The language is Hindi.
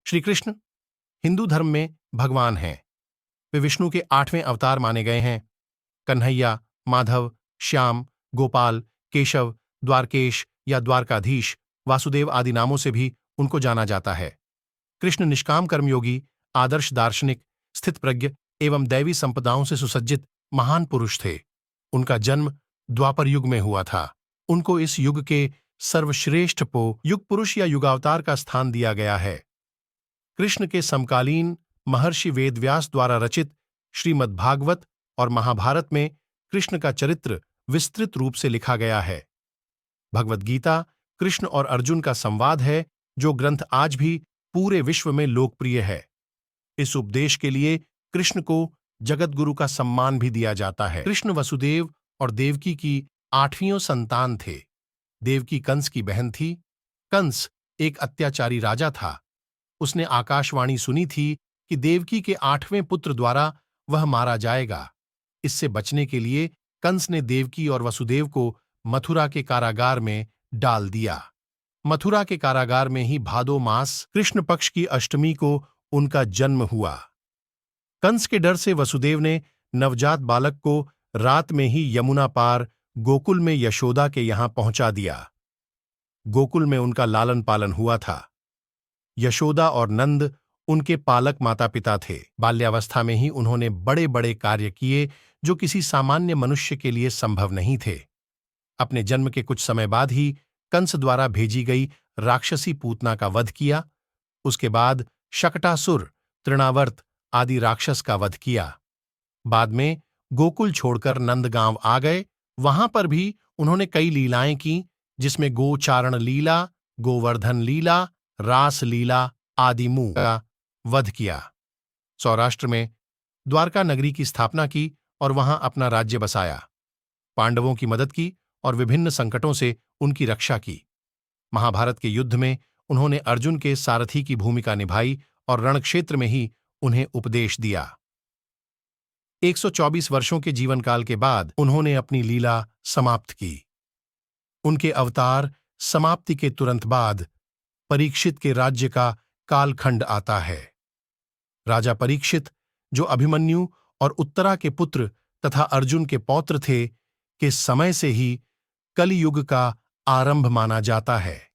श्री कृष्ण हिंदू धर्म में भगवान हैं। वे विष्णु के 8वें अवतार माने गए हैं। कन्हैया, माधव, श्याम, गोपाल, केशव, द्वारकेश या द्वारकाधीश, वासुदेव आदि नामों से भी उनको जाना जाता है। कृष्ण निष्काम कर्मयोगी, आदर्श दार्शनिक, स्थित प्रज्ञ एवं दैवी संपदाओं से सुसज्जित महान पुरुष थे। उनका जन्म द्वापर युग में हुआ था। उनको इस युग के सर्वश्रेष्ठ युग पुरुष या युगावतार का स्थान दिया गया है। कृष्ण के समकालीन महर्षि वेदव्यास द्वारा रचित श्रीमद्भागवत और महाभारत में कृष्ण का चरित्र विस्तृत रूप से लिखा गया है। भगवद गीता कृष्ण और अर्जुन का संवाद है, जो ग्रंथ आज भी पूरे विश्व में लोकप्रिय है। इस उपदेश के लिए कृष्ण को जगतगुरु का सम्मान भी दिया जाता है। कृष्ण वसुदेव और देवकी की 8वीं संतान थे। देवकी कंस की बहन थी। कंस एक अत्याचारी राजा था। उसने आकाशवाणी सुनी थी कि देवकी के 8वें पुत्र द्वारा वह मारा जाएगा। इससे बचने के लिए कंस ने देवकी और वसुदेव को मथुरा के कारागार में डाल दिया। मथुरा के कारागार में ही भादो मास कृष्ण पक्ष की अष्टमी को उनका जन्म हुआ। कंस के डर से वसुदेव ने नवजात बालक को रात में ही यमुना पार गोकुल में यशोदा के यहां पहुंचा दिया। गोकुल में उनका लालन पालन हुआ था। यशोदा और नंद उनके पालक माता पिता थे। बाल्यावस्था में ही उन्होंने बड़े बड़े कार्य किए जो किसी सामान्य मनुष्य के लिए संभव नहीं थे। अपने जन्म के कुछ समय बाद ही कंस द्वारा भेजी गई राक्षसी पूतना का वध किया। उसके बाद शकटासुर, तृणावर्त आदि राक्षस का वध किया। बाद में गोकुल छोड़कर नंदगांव आ गए। वहां पर भी उन्होंने कई लीलाएं की, जिसमें गोचारण लीला, गोवर्धन लीला, रास लीला आदि मुंह का वध किया। सौराष्ट्र में द्वारका नगरी की स्थापना की और वहां अपना राज्य बसाया। पांडवों की मदद की और विभिन्न संकटों से उनकी रक्षा की। महाभारत के युद्ध में उन्होंने अर्जुन के सारथी की भूमिका निभाई और रणक्षेत्र में ही उन्हें उपदेश दिया। 124 वर्षों के जीवनकाल के बाद उन्होंने अपनी लीला समाप्त की। उनके अवतार समाप्ति के तुरंत बाद परीक्षित के राज्य का कालखंड आता है। राजा परीक्षित, जो अभिमन्यु और उत्तरा के पुत्र तथा अर्जुन के पौत्र थे, के समय से ही कलियुग का आरंभ माना जाता है।